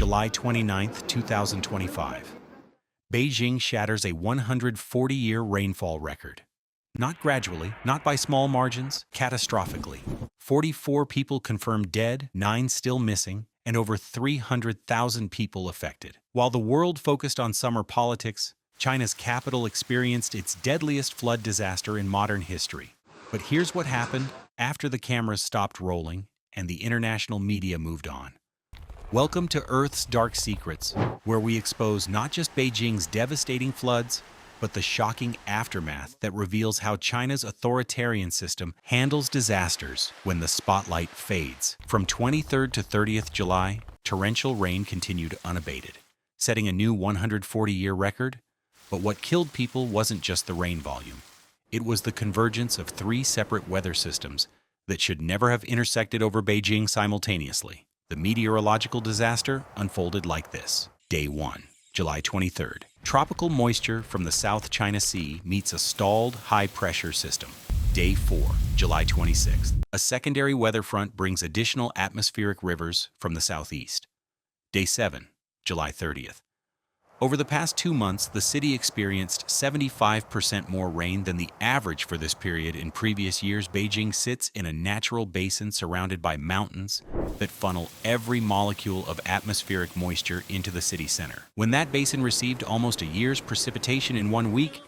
July 29, 2025. Beijing shatters a 140-year rainfall record. Not gradually, not by small margins, catastrophically. 44 people confirmed dead, 9 still missing, and over 300,000 people affected. While the world focused on summer politics, China's capital experienced its deadliest flood disaster in modern history. But here's what happened after the cameras stopped rolling and the international media moved on. Welcome to Earth's Dark Secrets, where we expose not just Beijing's devastating floods, but the shocking aftermath that reveals how China's authoritarian system handles disasters when the spotlight fades. From 23rd to 30th July, torrential rain continued unabated, setting a new 140-year record. But what killed people wasn't just the rain volume. It was the convergence of 3 separate weather systems that should never have intersected over Beijing simultaneously. The meteorological disaster unfolded like this. Day 1, July 23rd. Tropical moisture from the South China Sea meets a stalled high-pressure system. Day 4, July 26th. A secondary weather front brings additional atmospheric rivers from the southeast. Day 7, July 30th. Over the past 2 months, the city experienced 75% more rain than the average for this period in previous years. Beijing sits in a natural basin surrounded by mountains that funnel every molecule of atmospheric moisture into the city center. When that basin received almost a year's precipitation in 1 week,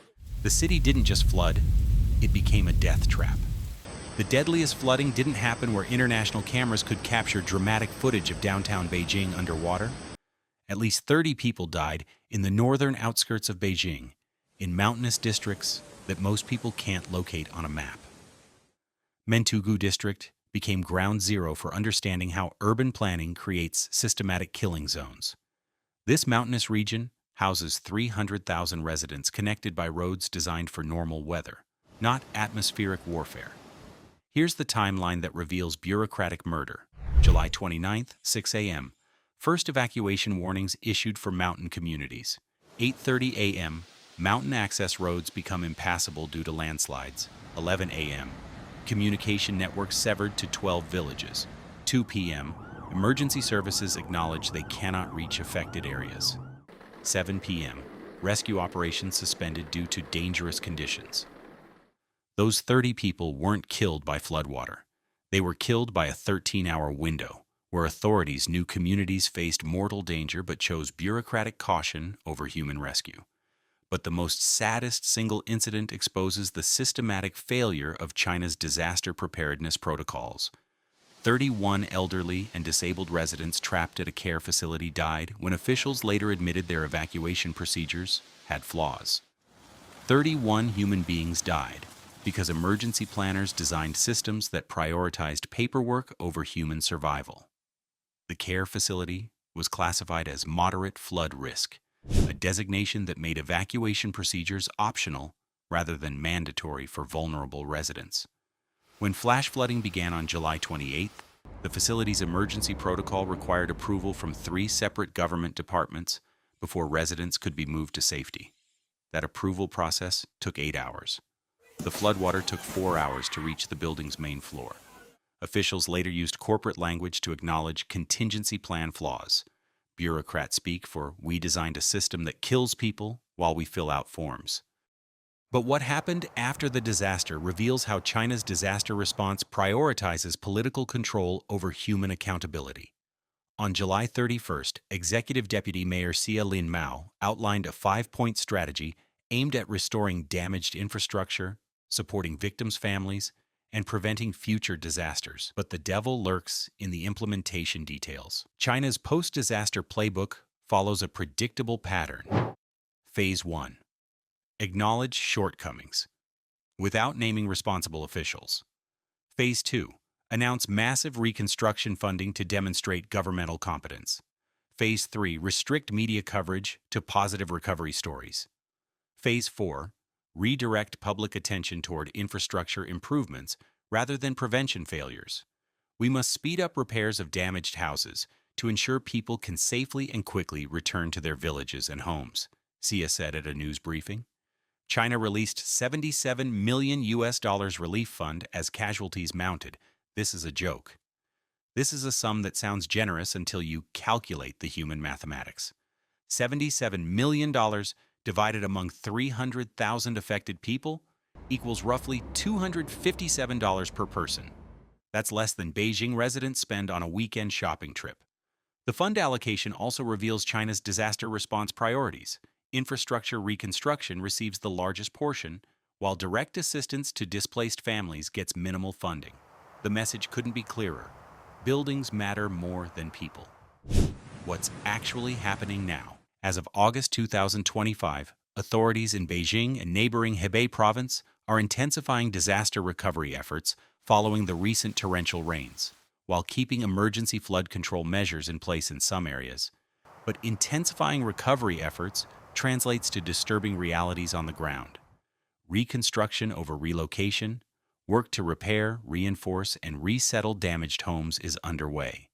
the city didn't just flood, it became a death trap. The deadliest flooding didn't happen where international cameras could capture dramatic footage of downtown Beijing underwater. At least 30 people died in the northern outskirts of Beijing, in mountainous districts that most people can't locate on a map. Mentugu District became ground zero for understanding how urban planning creates systematic killing zones. This mountainous region houses 300,000 residents connected by roads designed for normal weather, not atmospheric warfare. Here's the timeline that reveals bureaucratic murder. July 29th, 6 a.m. First evacuation warnings issued for mountain communities. 8:30 a.m., mountain access roads become impassable due to landslides. 11 a.m., communication networks severed to 12 villages. 2 p.m., emergency services acknowledge they cannot reach affected areas. 7 p.m., rescue operations suspended due to dangerous conditions. Those 30 people weren't killed by floodwater. They were killed by a 13-hour window, where authorities knew communities faced mortal danger but chose bureaucratic caution over human rescue. But the most saddest single incident exposes the systematic failure of China's disaster preparedness protocols. 31 elderly and disabled residents trapped at a care facility died when officials later admitted their evacuation procedures had flaws. 31 human beings died because emergency planners designed systems that prioritized paperwork over human survival. The care facility was classified as moderate flood risk, a designation that made evacuation procedures optional rather than mandatory for vulnerable residents. When flash flooding began on July 28th, the facility's emergency protocol required approval from 3 separate government departments before residents could be moved to safety. That approval process took 8 hours. The floodwater took 4 hours to reach the building's main floor. Officials later used corporate language to acknowledge contingency plan flaws. Bureaucrat speak for "we designed a system that kills people while we fill out forms." But what happened after the disaster reveals how China's disaster response prioritizes political control over human accountability. On July 31st, Executive Deputy Mayor Xia Lin Mao outlined a 5-point strategy aimed at restoring damaged infrastructure, supporting victims' families, and preventing future disasters. But the devil lurks in the implementation details. China's post-disaster playbook follows a predictable pattern. Phase 1. Acknowledge shortcomings, without naming responsible officials. Phase 2. Announce massive reconstruction funding to demonstrate governmental competence. Phase 3. Restrict media coverage to positive recovery stories. Phase 4. Redirect public attention toward infrastructure improvements rather than prevention failures. We must speed up repairs of damaged houses to ensure people can safely and quickly return to their villages and homes, Xia said at a news briefing. China released $77 million relief fund as casualties mounted. This is a joke. This is a sum that sounds generous until you calculate the human mathematics. $77 million divided among 300,000 affected people equals roughly $257 per person. That's less than Beijing residents spend on a weekend shopping trip. The fund allocation also reveals China's disaster response priorities. Infrastructure reconstruction receives the largest portion, while direct assistance to displaced families gets minimal funding. The message couldn't be clearer. Buildings matter more than people. What's actually happening now? As of August 2025, authorities in Beijing and neighboring Hebei province are intensifying disaster recovery efforts following the recent torrential rains, while keeping emergency flood control measures in place in some areas. But intensifying recovery efforts translates to disturbing realities on the ground. Reconstruction over relocation, work to repair, reinforce, and resettle damaged homes is underway.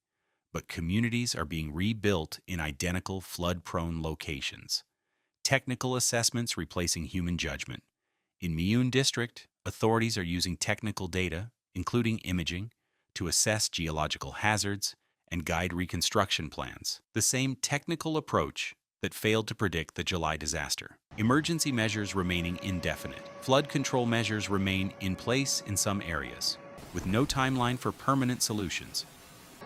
But communities are being rebuilt in identical flood-prone locations. Technical assessments replacing human judgment. In Miyun District, authorities are using technical data, including imaging, to assess geological hazards and guide reconstruction plans. The same technical approach that failed to predict the July disaster. Emergency measures remaining indefinite. Flood control measures remain in place in some areas, with no timeline for permanent solutions.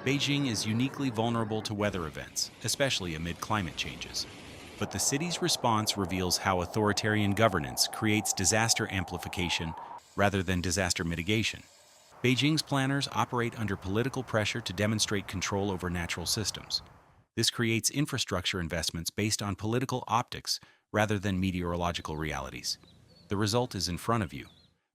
Beijing is uniquely vulnerable to weather events, especially amid climate changes. But the city's response reveals how authoritarian governance creates disaster amplification rather than disaster mitigation. Beijing's planners operate under political pressure to demonstrate control over natural systems. This creates infrastructure investments based on political optics rather than meteorological realities. The result is in front of you.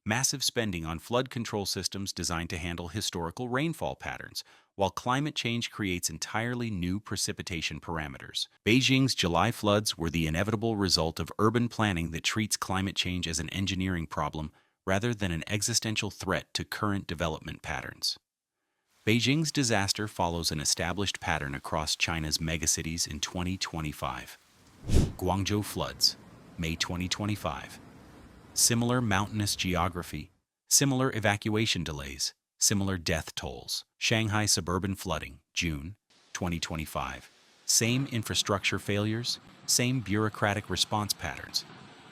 Massive spending on flood control systems designed to handle historical rainfall patterns, while climate change creates entirely new precipitation parameters. Beijing's July floods were the inevitable result of urban planning that treats climate change as an engineering problem rather than an existential threat to current development patterns. Beijing's disaster follows an established pattern across China's megacities in 2025. Guangzhou floods, May 2025. Similar mountainous geography, similar evacuation delays, similar death tolls. Shanghai suburban flooding, June 2025. Same infrastructure failures, same bureaucratic response patterns.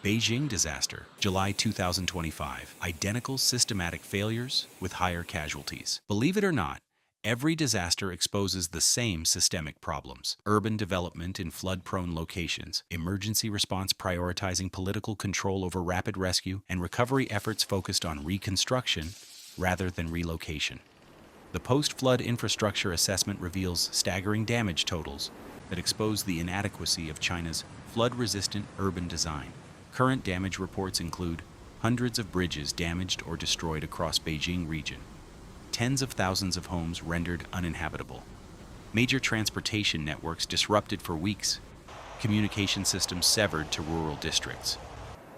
Beijing disaster, July 2025. Identical systematic failures with higher casualties. Believe it or not, every disaster exposes the same systemic problems. Urban development in flood-prone locations, emergency response prioritizing political control over rapid rescue, and recovery efforts focused on reconstruction rather than relocation. The post-flood infrastructure assessment reveals staggering damage totals that expose the inadequacy of China's flood-resistant urban design. Current damage reports include hundreds of bridges damaged or destroyed across Beijing region, tens of thousands of homes rendered uninhabitable, major transportation networks disrupted for weeks, communication systems severed to rural districts.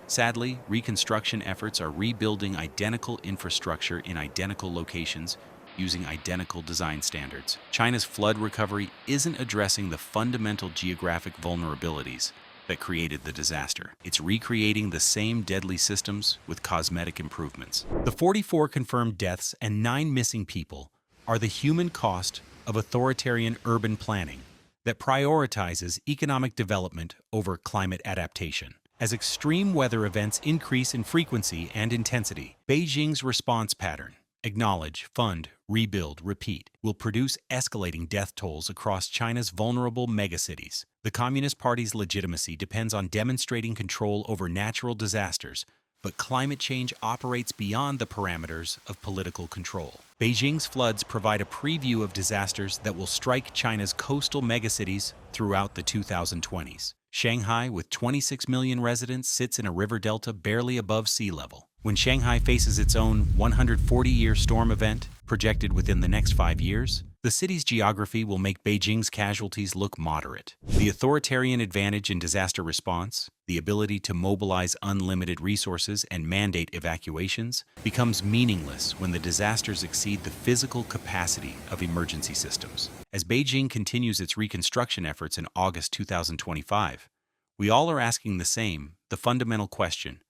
Sadly, reconstruction efforts are rebuilding identical infrastructure in identical locations using identical design standards. China's flood recovery isn't addressing the fundamental geographic vulnerabilities that created the disaster. It's recreating the same deadly systems with cosmetic improvements. The 44 confirmed deaths and 9 missing people are the human cost of authoritarian urban planning that prioritizes economic development over climate adaptation. As extreme weather events increase in frequency and intensity, Beijing's response pattern, acknowledge, fund, rebuild, repeat, will produce escalating death tolls across China's vulnerable megacities. The Communist Party's legitimacy depends on demonstrating control over natural disasters, but climate change operates beyond the parameters of political control. Beijing's floods provide a preview of disasters that will strike China's coastal megacities throughout the 2020s. Shanghai, with 26 million residents, sits in a river delta barely above sea level. When Shanghai faces its own 140-year storm event, projected within the next 5 years, the city's geography will make Beijing's casualties look moderate. The authoritarian advantage in disaster response, the ability to mobilize unlimited resources and mandate evacuations, becomes meaningless when the disasters exceed the physical capacity of emergency systems. As Beijing continues its reconstruction efforts in August 2025, we all are asking the fundamental question: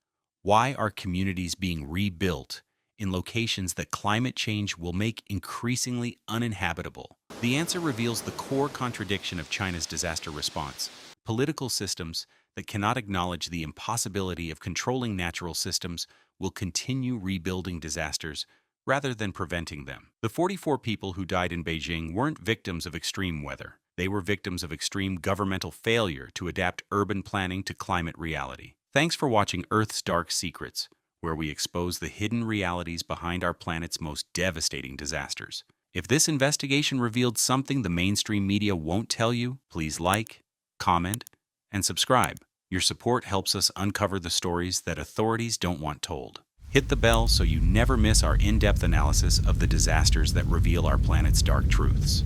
why are communities being rebuilt in locations that climate change will make increasingly uninhabitable? The answer reveals the core contradiction of China's disaster response: political systems that cannot acknowledge the impossibility of controlling natural systems will continue rebuilding disasters rather than preventing them. The 44 people who died in Beijing weren't victims of extreme weather. They were victims of extreme governmental failure to adapt urban planning to climate reality. Thanks for watching Earth's Dark Secrets, where we expose the hidden realities behind our planet's most devastating disasters. If this investigation revealed something the mainstream media won't tell you, please like, comment, and subscribe. Your support helps us uncover the stories that authorities don't want told. Hit the bell so you never miss our in-depth analysis of the disasters that reveal our planet's dark truths.